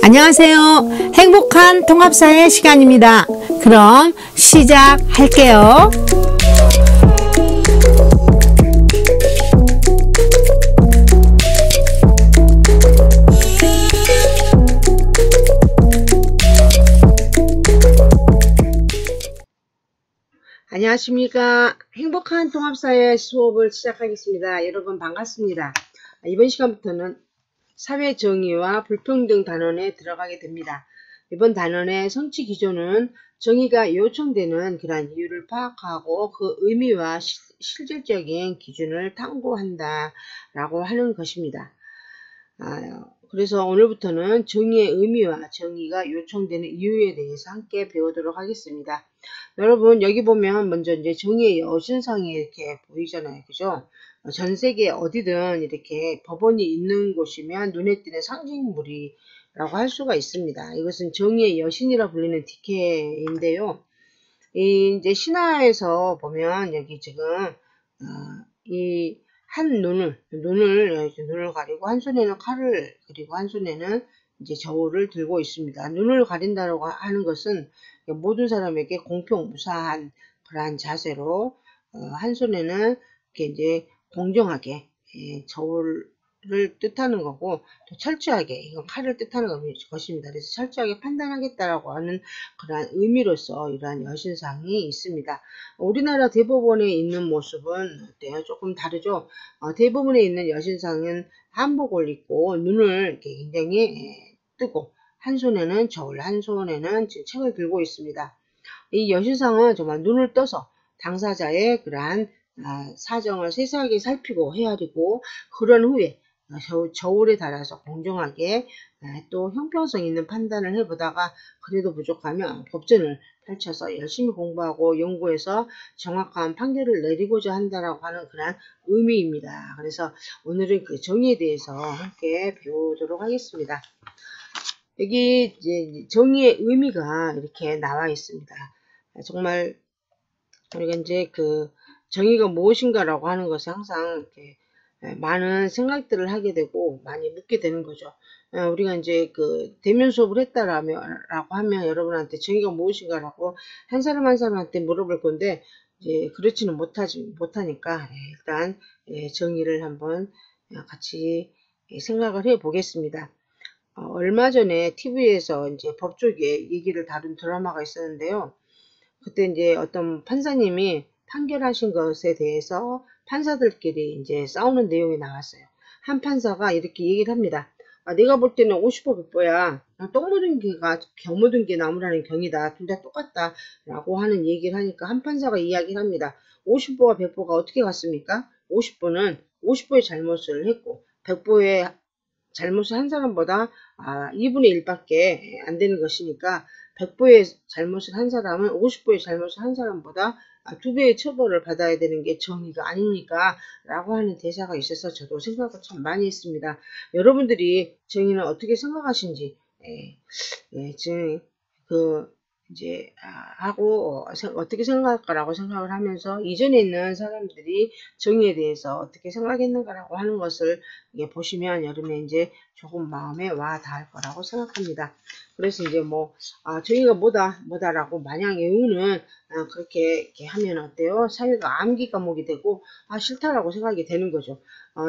안녕하세요. 행복한 통합사회 시간입니다. 그럼 시작할게요. 안녕하십니까. 행복한 통합사회 수업을 시작하겠습니다. 여러분 반갑습니다. 이번 시간부터는 사회정의와 불평등 단원에 들어가게 됩니다. 이번 단원의 성취 기조는 정의가 요청되는 그러한 이유를 파악하고 그 의미와 실질적인 기준을 탐구한다 라고 하는 것입니다. 그래서 오늘부터는 정의의 의미와 정의가 요청되는 이유에 대해서 함께 배우도록 하겠습니다. 여러분 여기 보면 먼저 이제 정의의 여신상이 이렇게 보이잖아요. 그죠? 전 세계 어디든 이렇게 법원이 있는 곳이면 눈에 띄는 상징물이라고 할 수가 있습니다. 이것은 정의의 여신이라 불리는 디케인데요. 이제 신화에서 보면 여기 지금 이 한 눈을 가리고 한 손에는 칼을 그리고 한 손에는 이제 저울을 들고 있습니다. 눈을 가린다고 하는 것은 모든 사람에게 공평무사한 그러한 자세로 한 손에는 이렇게 이제 공정하게 저울을 뜻하는 거고 또 철저하게 이건 칼을 뜻하는 것입니다. 그래서 철저하게 판단하겠다라고 하는 그러한 의미로서 이러한 여신상이 있습니다. 우리나라 대법원에 있는 모습은 어때요? 조금 다르죠? 대법원에 있는 여신상은 한복을 입고 눈을 이렇게 굉장히 뜨고 한 손에는 저울, 한 손에는 책을 들고 있습니다. 이 여신상은 정말 눈을 떠서 당사자의 그러한 사정을 세세하게 살피고 헤아리고 그런 후에 저울에 달아서 공정하게 또 형평성 있는 판단을 해보다가 그래도 부족하면 법전을 펼쳐서 열심히 공부하고 연구해서 정확한 판결을 내리고자 한다라고 하는 그런 의미입니다. 그래서 오늘은 그 정의에 대해서 함께 배우도록 하겠습니다. 여기 이제 정의의 의미가 이렇게 나와 있습니다. 정말 우리가 이제 그 정의가 무엇인가라고 하는 것이 항상 이렇게 많은 생각들을 하게 되고 많이 묻게 되는 거죠. 우리가 이제 그 대면 수업을 했다라고 하면 여러분한테 정의가 무엇인가라고 한 사람 한 사람한테 물어볼 건데 이제 그렇지는 못하니까 일단 정의를 한번 같이 생각을 해 보겠습니다. 얼마 전에 TV에서 이제 법조계 얘기를 다룬 드라마가 있었는데요. 그때 이제 어떤 판사님이 판결하신 것에 대해서 판사들끼리 이제 싸우는 내용이 나왔어요. 한 판사가 이렇게 얘기를 합니다. 내가 볼 때는 50보 100보야. 똥 묻은 개가 겨 묻은 개 나무라는 경이다. 둘 다 똑같다. 라고 하는 얘기를 하니까 한 판사가 이야기를 합니다. 50보와 100보가 어떻게 같습니까? 50보는 50보의 잘못을 했고 100보의 잘못을 한 사람보다 2분의 1밖에 안 되는 것이니까 100보의 잘못을 한 사람은 50보의 잘못을 한 사람보다 2배의 처벌을 받아야 되는 게 정의가 아닙니까? 라고 하는 대사가 있어서 저도 생각을 참 많이 했습니다. 여러분들이 정의는 어떻게 생각하신지 지금 이제 하고 어떻게 생각할까라고 생각을 하면서 이전에 있는 사람들이 정의에 대해서 어떻게 생각했는가라고 하는 것을 보시면 여름에 이제 조금 마음에 와 닿을 거라고 생각합니다. 그래서 이제 정의가 뭐다라고 마냥 외우는 그렇게 이렇게 하면 어때요? 사회가 암기 과목이 되고 싫다라고 생각이 되는 거죠.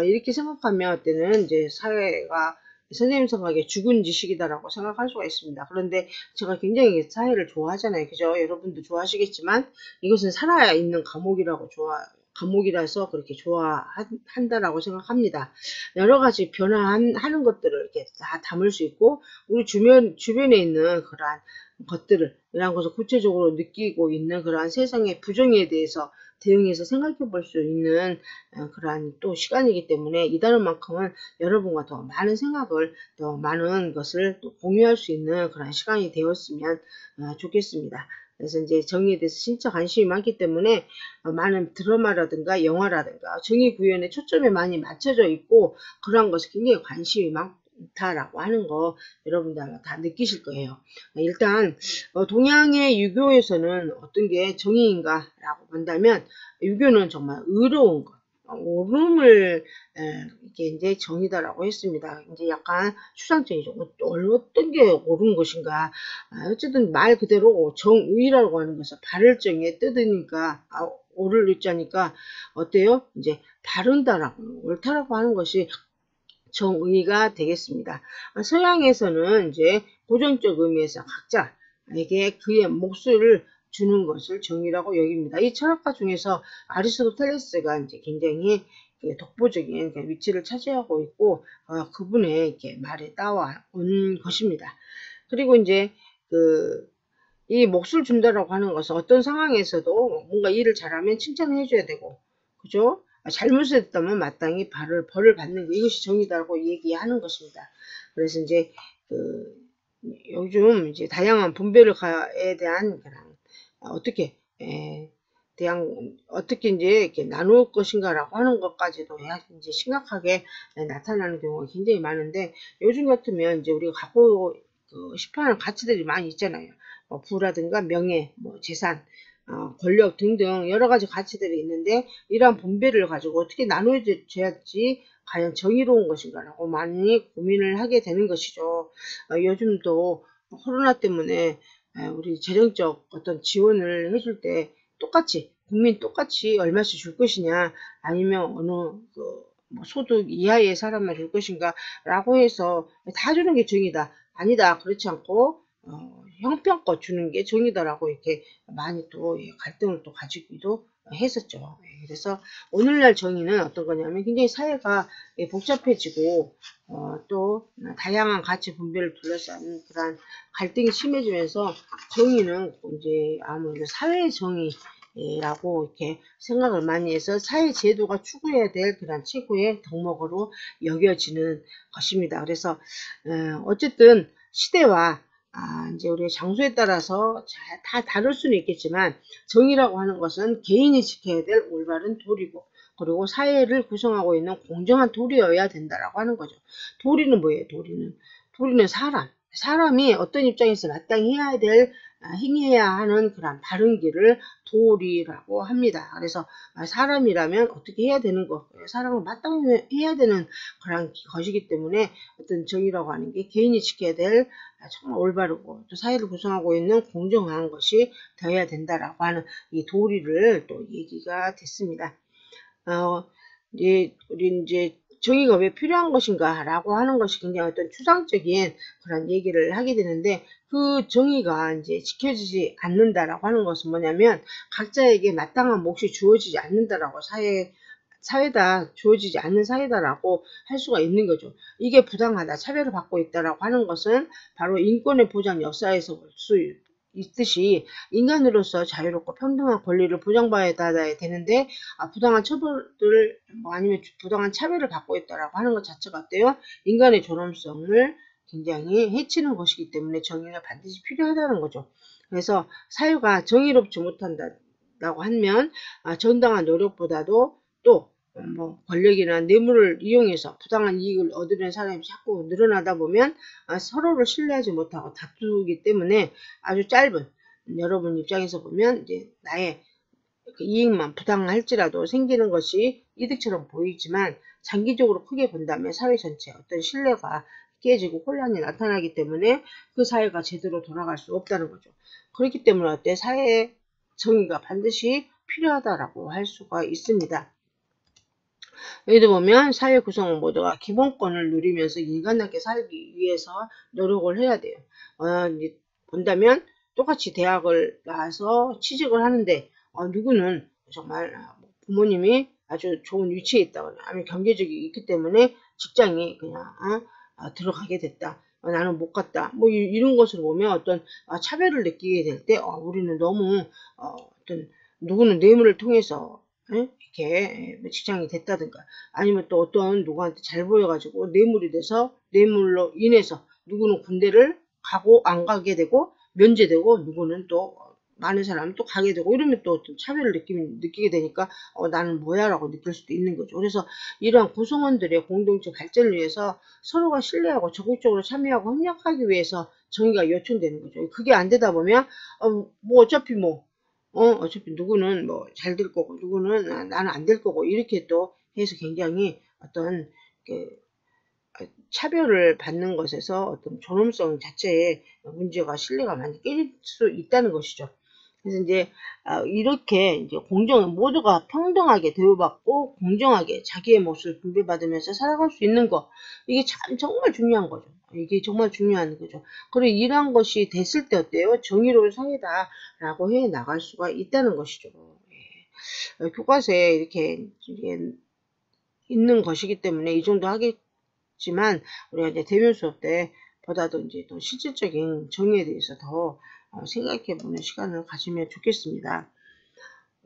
이렇게 생각하면 때는 이제 사회가 선생님 생각에 죽은 지식이다라고 생각할 수가 있습니다. 그런데 제가 굉장히 사회를 좋아하잖아요. 그죠? 여러분도 좋아하시겠지만 이것은 살아야 있는 과목이라서 그렇게 좋아한다라고 생각합니다. 여러 가지 변화하는 것들을 이렇게 다 담을 수 있고 우리 주변에 있는 그러한 것들을 이런 것을 구체적으로 느끼고 있는 그러한 세상의 부정에 대해서 대응해서 생각해 볼 수 있는 그러한 또 시간이기 때문에 이 단원만큼은 여러분과 더 많은 생각을 더 많은 것을 또 공유할 수 있는 그런 시간이 되었으면 좋겠습니다. 그래서 이제 정의에 대해서 진짜 관심이 많기 때문에 많은 드라마라든가 영화라든가 정의 구현에 초점이 많이 맞춰져 있고 그러한 것에 굉장히 관심이 많다라고 하는 거 여러분들 아마 다 느끼실 거예요. 일단 동양의 유교에서는 어떤 게 정의인가 라고 본다면 유교는 정말 의로운 것, 오름을 이게 이제 정의다라고 했습니다. 이제 약간 추상적이죠. 어떤 게 옳은 것인가. 어쨌든 말 그대로 정의라고 하는 것은 바를 정에 뜯으니까 옳을 의자니까 어때요? 이제 바른다라고 옳다라고 하는 것이 정의가 되겠습니다. 서양에서는 이제 고전적 의미에서 각자에게 그의 몫을 주는 것을 정의라고 여깁니다. 이 철학가 중에서 아리스토텔레스가 이제 굉장히 독보적인 위치를 차지하고 있고 그분의 이렇게 말에 따와온 것입니다. 그리고 이제 이 몫을 준다라고 하는 것은 어떤 상황에서도 뭔가 일을 잘하면 칭찬을 해줘야 되고, 그죠? 잘못을 했다면 마땅히 벌을 받는 것, 이것이 정의다라고 얘기하는 것입니다. 그래서 이제 요즘 이제 다양한 분별에 대한 어떻게 어떻게 이제 이렇게 나눌 것인가라고 하는 것까지도 이제 심각하게 나타나는 경우가 굉장히 많은데, 요즘 같으면 이제 우리가 갖고 싶어하는 가치들이 많이 있잖아요. 부라든가 명예, 재산, 권력 등등 여러 가지 가치들이 있는데, 이러한 분배를 가지고 어떻게 나눠줘야지 과연 정의로운 것인가라고 많이 고민을 하게 되는 것이죠. 요즘도 코로나 때문에 우리 재정적 어떤 지원을 해줄 때 국민 똑같이 얼마씩 줄 것이냐, 아니면 어느 소득 이하의 사람만 줄 것인가 라고 해서 다 주는 게 정의다. 아니다. 그렇지 않고 형편껏 주는 게 정의다라고 이렇게 많이 또 갈등을 또 가지기도 했었죠. 그래서 오늘날 정의는 어떤 거냐면 굉장히 사회가 복잡해지고 또 다양한 가치 분배를 둘러싼 그런 갈등이 심해지면서 정의는 이제 아무래도 사회 정의라고 이렇게 생각을 많이 해서 사회 제도가 추구해야 될 그런 최고의 덕목으로 여겨지는 것입니다. 그래서 어쨌든 시대와 이제 우리가 장소에 따라서 다 다를 수는 있겠지만, 정의라고 하는 것은 개인이 지켜야 될 올바른 도리고, 그리고 사회를 구성하고 있는 공정한 도리여야 된다라고 하는 거죠. 도리는 뭐예요? 도리는 사람이 어떤 입장에서 마땅히 해야 될 행해야 하는 그런 바른 길을 도리라고 합니다. 그래서 사람이라면 어떻게 해야 되는 거, 사람을 마땅히 해야 되는 그런 것이기 때문에 어떤 정의라고 하는 게 개인이 지켜야 될 정말 올바르고 또 사회를 구성하고 있는 공정한 것이 되어야 된다라고 하는 이 도리를 또 얘기가 됐습니다. 우리 이제 정의가 왜 필요한 것인가 라고 하는 것이 굉장히 어떤 추상적인 그런 얘기를 하게 되는데, 그 정의가 이제 지켜지지 않는다라고 하는 것은 뭐냐면 각자에게 마땅한 몫이 주어지지 않는다라고 사회다, 주어지지 않는 사회다라고 할 수가 있는 거죠. 이게 부당하다, 차별을 받고 있다라고 하는 것은 바로 인권의 보장 역사에서 볼 수 있듯이 인간으로서 자유롭고 평등한 권리를 보장받아야 되는데 부당한 처벌을 아니면 부당한 차별을 받고 있다라고 하는 것 자체가 어때요? 인간의 존엄성을 굉장히 해치는 것이기 때문에 정의가 반드시 필요하다는 거죠. 그래서 사회가 정의롭지 못한다고 하면 정당한 노력보다도 또 권력이나 뇌물을 이용해서 부당한 이익을 얻으려는 사람이 자꾸 늘어나다 보면 서로를 신뢰하지 못하고 다투기 때문에 아주 짧은, 여러분 입장에서 보면 이제 나의 그 이익만 부당할지라도 생기는 것이 이득처럼 보이지만 장기적으로 크게 본다면 사회 전체 어떤 신뢰가 깨지고 혼란이 나타나기 때문에 그 사회가 제대로 돌아갈 수 없다는 거죠. 그렇기 때문에 어때? 사회의 정의가 반드시 필요하다라고 할 수가 있습니다. 여기도 보면 사회 구성 모두가 기본권을 누리면서 인간답게 살기 위해서 노력을 해야 돼요. 본다면 똑같이 대학을 나와서 취직을 하는데 누구는 정말 부모님이 아주 좋은 위치에 있다거나 아니면 경제적이 있기 때문에 직장이 그냥 들어가게 됐다. 나는 못 갔다. 이런 것을 보면 어떤 차별을 느끼게 될 때 우리는 너무 어떤 누구는 뇌물을 통해서 이렇게 직장이 됐다든가 아니면 또 어떤 누구한테 잘 보여가지고 뇌물이 돼서 뇌물로 인해서 누구는 군대를 가고 안 가게 되고 면제되고 누구는 또 많은 사람은 또 가게 되고 이러면 또 어떤 차별을 느끼게 되니까 나는 뭐야 라고 느낄 수도 있는 거죠. 그래서 이러한 구성원들의 공동체 발전을 위해서 서로가 신뢰하고 적극적으로 참여하고 협력하기 위해서 정의가 요청되는 거죠. 그게 안 되다 보면 어차피 어차피 누구는 뭐 잘 될 거고 누구는 나는 안 될 거고 이렇게 또 해서 굉장히 어떤 그 차별을 받는 것에서 어떤 존엄성 자체에 문제가 신뢰가 많이 깨질 수 있다는 것이죠. 그래서 이제 이렇게 이제 모두가 평등하게 대우받고 공정하게 자기의 몫을 분배받으면서 살아갈 수 있는 것, 이게 참 정말 중요한 거죠. 이게 정말 중요한 거죠. 그리고 이러한 것이 됐을 때 어때요? 정의로운 사회다라고 해 나갈 수가 있다는 것이죠. 예. 교과서에 이렇게 있는 것이기 때문에 이 정도 하겠지만 우리가 이제 대면 수업 때 보다도 이제 또 실질적인 정의에 대해서 더 생각해보는 시간을 가지면 좋겠습니다.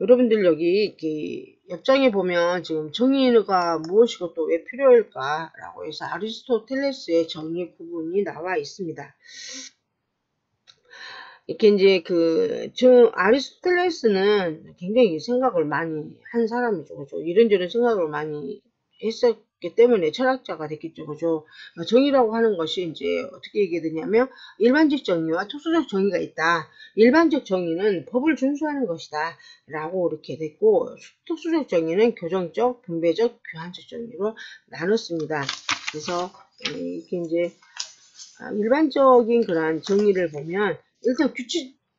여러분들 여기 이렇게 옆장에 보면 지금 정의가 무엇이고 또 왜 필요할까라고 해서 아리스토텔레스의 정의 구분이 나와 있습니다. 이렇게 이제 아리스토텔레스는 굉장히 생각을 많이 한 사람이죠. 그죠? 이런저런 생각을 많이 했었기 때문에 철학자가 됐겠죠. 그죠? 정의라고 하는 것이 이제 어떻게 얘기되냐면 일반적 정의와 특수적 정의가 있다. 일반적 정의는 법을 준수하는 것이다. 라고 이렇게 됐고, 특수적 정의는 교정적, 분배적, 교환적 정의로 나눴습니다. 그래서 이렇게 이제 일반적인 그런 정의를 보면 일단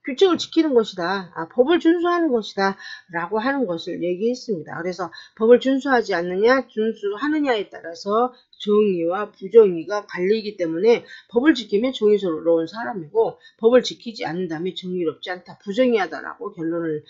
규칙을 지키는 것이다. 법을 준수하는 것이다. 라고 하는 것을 얘기했습니다. 그래서 법을 준수하지 않느냐, 준수하느냐에 따라서 정의와 부정의가 갈리기 때문에 법을 지키면 정의스러운 사람이고 법을 지키지 않는다면 정의롭지 않다, 부정의하다라고 결론을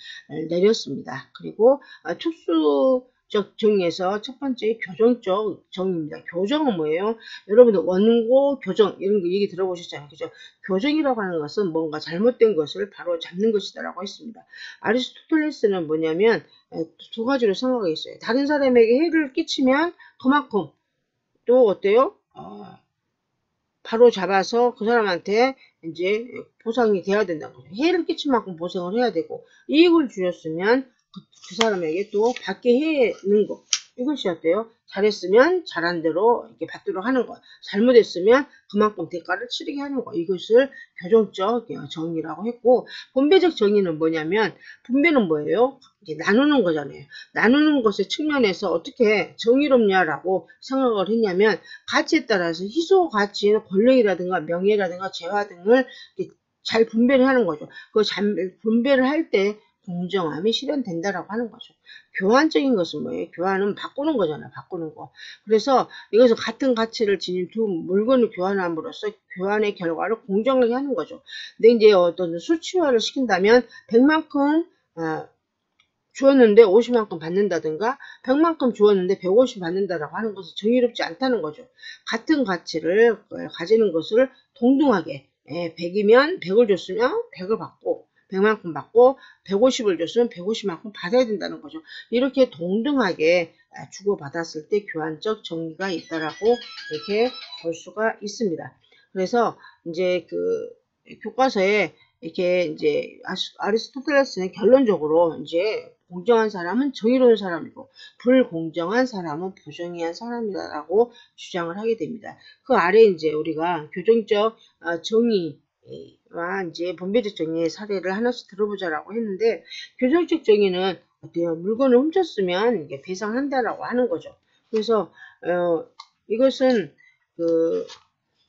내렸습니다. 그리고 특수적 정의에서 첫 번째 교정적 정의입니다. 교정은 뭐예요? 여러분들 원고 교정 이런 거 얘기 들어보셨잖아요. 그죠? 교정이라고 하는 것은 뭔가 잘못된 것을 바로 잡는 것이다라고 했습니다. 아리스토텔레스는 뭐냐면 두 가지로 생각이 있어요. 다른 사람에게 해를 끼치면 그만큼 또 어때요? 바로 잡아서 그 사람한테 이제 보상이 돼야 된다는 거죠. 해를 끼친 만큼 보상을 해야 되고 이익을 주었으면 그 사람에게 또 받게 해는 거. 이것이 어때요? 잘했으면 잘한 대로 이렇게 받도록 하는 것. 잘못했으면 그만큼 대가를 치르게 하는 것. 이것을 교정적 정의라고 했고, 분배적 정의는 뭐냐면, 분배는 뭐예요? 이제 나누는 거잖아요. 나누는 것의 측면에서 어떻게 정의롭냐라고 생각을 했냐면, 가치에 따라서 희소 가치는 권력이라든가 명예라든가 재화 등을 잘 분배를 하는 거죠. 그 분배를 할 때 공정함이 실현된다라고 하는 거죠. 교환적인 것은 뭐예요? 교환은 바꾸는 거잖아요. 바꾸는 거. 그래서 이것은 같은 가치를 지닌 두 물건을 교환함으로써 교환의 결과를 공정하게 하는 거죠. 근데 이제 어떤 수치화를 시킨다면 100만큼 주었는데 50만큼 받는다든가 100만큼 주었는데 150 받는다라고 하는 것은 정의롭지 않다는 거죠. 같은 가치를 가지는 것을 동등하게 100이면 100을 줬으면 100을 받고 100만큼 받고 150을 줬으면 150만큼 받아야 된다는 거죠. 이렇게 동등하게 주고받았을 때 교환적 정의가 있다라고 이렇게 볼 수가 있습니다. 그래서 이제 교과서에 이렇게 이제 아리스토텔레스는 결론적으로 이제 공정한 사람은 정의로운 사람이고 불공정한 사람은 부정의한 사람이다라고 주장을 하게 됩니다. 그 아래 이제 우리가 교정적 정의와 이제 분배적 정의의 사례를 하나씩 들어보자라고 했는데 교정적 정의는 어때요? 물건을 훔쳤으면 이게 배상한다라고 하는 거죠. 그래서 이것은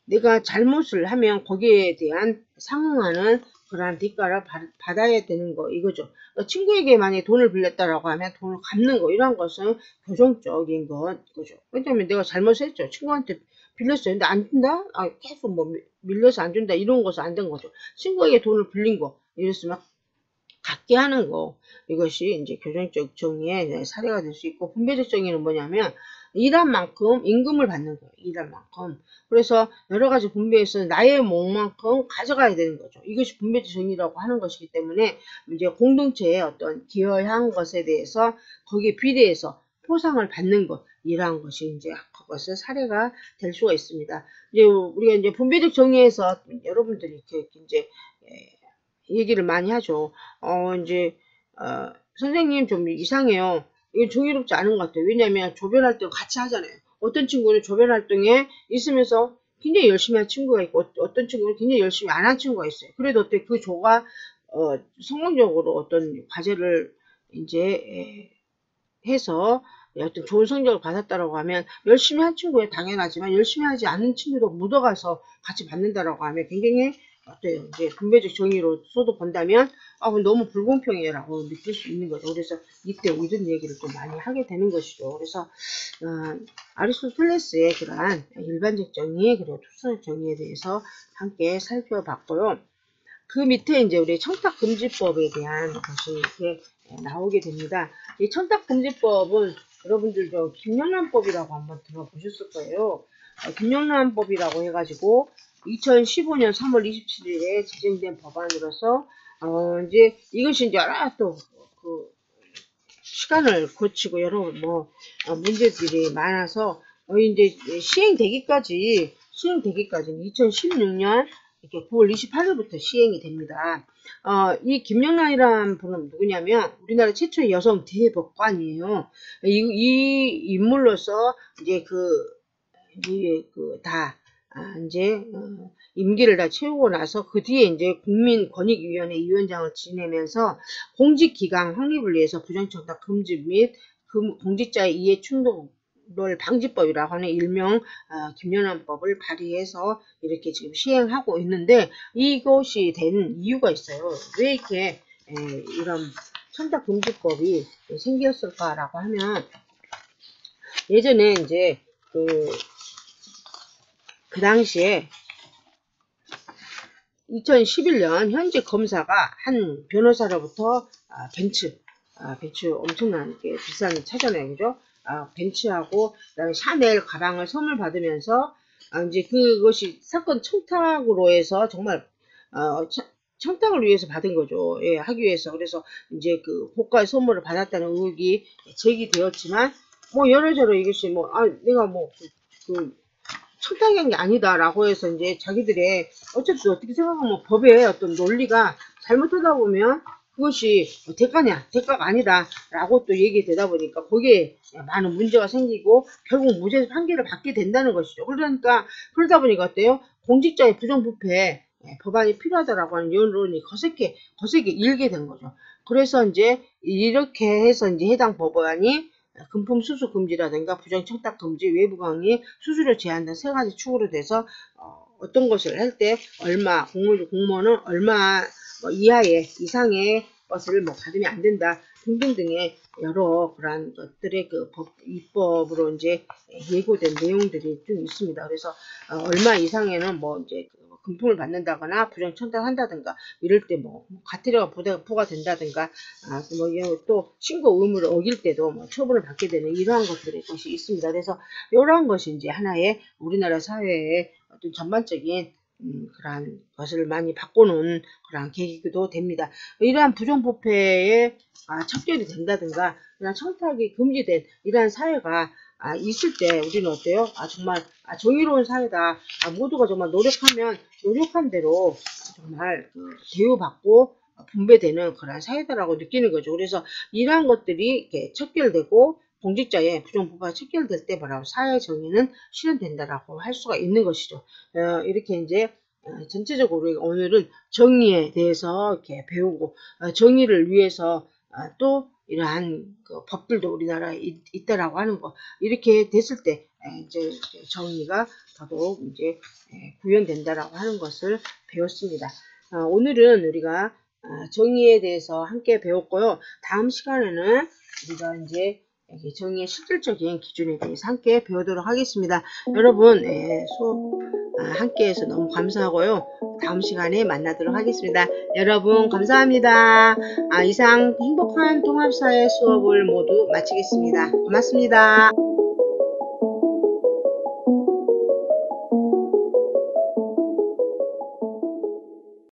내가 잘못을 하면 거기에 대한 상응하는 그러한 대가를 받아야 되는 거 이거죠. 친구에게 만약에 돈을 빌렸다라고 하면 돈을 갚는 거 이런 것은 교정적인 거죠. 왜냐면 내가 잘못했죠. 친구한테 빌렸어요. 근데 안 준다? 계속 뭐 밀려서 안 준다 이런 것은 안 된 거죠. 친구에게 돈을 빌린 거 이랬으면 갚게 하는 거 이것이 이제 교정적 정의의 사례가 될 수 있고 분배적 정의는 뭐냐면 일한 만큼 임금을 받는 거예요. 일한 만큼. 그래서 여러 가지 분배에서 나의 몫만큼 가져가야 되는 거죠. 이것이 분배적 정의라고 하는 것이기 때문에 이제 공동체의 어떤 기여한 것에 대해서 거기에 비례해서 포상을 받는 것 이러한 것이 이제 그것의 사례가 될 수가 있습니다. 이제 우리가 이제 분배적 정의에서 여러분들이 이렇게 이제 얘기를 많이 하죠. 선생님 좀 이상해요. 이게 정의롭지 않은 것 같아요. 왜냐하면 조별 활동 같이 하잖아요. 어떤 친구는 조별 활동에 있으면서 굉장히 열심히 한 친구가 있고 어떤 친구는 굉장히 열심히 안 한 친구가 있어요. 그래도 어때 그 조가 성공적으로 어떤 과제를 이제 해서 어떤 좋은 성적을 받았다라고 하면 열심히 한 친구에 당연하지만 열심히 하지 않는 친구도 묻어가서 같이 받는다라고 하면 굉장히 어때요? 이제 분배적 정의로서도 본다면 너무 불공평해라고 느낄 수 있는 거죠. 그래서 이때 이런 얘기를 좀 많이 하게 되는 것이죠. 그래서 아리스토텔레스의 그러한 일반적 정의 그리고 투성적 정의에 대해서 함께 살펴봤고요. 그 밑에 이제 우리 청탁금지법에 대한 것이 이렇게 나오게 됩니다. 이 청탁금지법은 여러분들도 김영란법이라고 한번 들어보셨을 거예요. 김영란법이라고 해가지고 2015년 3월 27일에 지정된 법안으로서 이제 이것이 이제 여러 또 그 시간을 거치고 여러 문제들이 많아서 이제 시행되기까지는 2016년 이렇게 9월 28일부터 시행이 됩니다. 이 김영란이라는 분은 누구냐면 우리나라 최초의 여성 대법관이에요. 이 인물로서 이제 이제 임기를 다 채우고 나서 그 뒤에 이제 국민권익위원회 위원장을 지내면서 공직기강 확립을 위해서 부정청탁 금지 및 공직자의 이해 충돌 방지법이라고 하는 일명 김영란법을 발의해서 이렇게 지금 시행하고 있는데 이것이 된 이유가 있어요. 왜 이렇게 이런 청탁금지법이 생겼을까라고 하면 예전에 이제 그 당시에 2011년 현직 검사가 한 변호사로부터 벤츠 엄청난 게 비싼 차잖아요, 그죠? 벤츠하고 그다음에 샤넬 가방을 선물 받으면서 이제 그것이 사건 청탁으로 해서 정말 청탁을 위해서 받은 거죠. 예, 하기 위해서. 그래서 이제 그 고가의 선물을 받았다는 의혹이 제기되었지만 여러저러 이것이 내가 청탁한 게 아니다라고 해서 이제 자기들의 어차피 어떻게 생각하면 법의 어떤 논리가 잘못하다 보면 그것이 대가가 아니다 라고 또 얘기되다 보니까 거기에 많은 문제가 생기고 결국 무죄 판결을 받게 된다는 것이죠. 그러다 보니까 어때요? 공직자의 부정부패 법안이 필요하다라고 하는 여론이 거세게 일게 된 거죠. 그래서 이제 이렇게 해서 이제 해당 법안이 금품 수수 금지라든가 부정 청탁 금지, 외부 강의, 수수료 제한 등 세 가지 축으로 돼서 어떤 것을 할 때 얼마, 공무원은 얼마 이상의 것을 받으면 안 된다 등등등의 여러 그러한 것들의 입법으로 이제 예고된 내용들이 좀 있습니다. 그래서 얼마 이상에는 이제 금품을 받는다거나 부정 청탁한다든가 이럴 때 과태료가 부과된다든가 또 신고 의무를 어길 때도 처분을 받게 되는 이러한 것들의 것이 있습니다. 그래서 이러한 것이 이제 하나의 우리나라 사회의 어떤 전반적인 그러한 것을 많이 바꿔놓은 그러한 계기도 됩니다. 이러한 부정부패에 척결이 된다든가 그냥 청탁이 금지된 이러한 사회가 있을 때 우리는 어때요? 정말 정의로운 사회다. 모두가 정말 노력한 대로 정말 대우받고 분배되는 그런 사회다라고 느끼는 거죠. 그래서 이러한 것들이 이렇게 척결되고 공직자의 부정부패가 척결될 때 사회 정의는 실현된다라고 할 수가 있는 것이죠. 이렇게 이제 전체적으로 오늘은 정의에 대해서 이렇게 배우고 정의를 위해서 또 이러한 법들도 우리나라에 있다라고 하는 거 이렇게 됐을 때 이제 정의가 더더욱 이제 구현된다라고 하는 것을 배웠습니다. 오늘은 우리가 정의에 대해서 함께 배웠고요. 다음 시간에는 우리가 이제 정의의 실질적인 기준에 대해서 함께 배우도록 하겠습니다. 여러분 수업 함께 해서 너무 감사하고요. 다음 시간에 만나도록 하겠습니다. 여러분 감사합니다. 이상 행복한 통합사회 수업을 모두 마치겠습니다. 고맙습니다.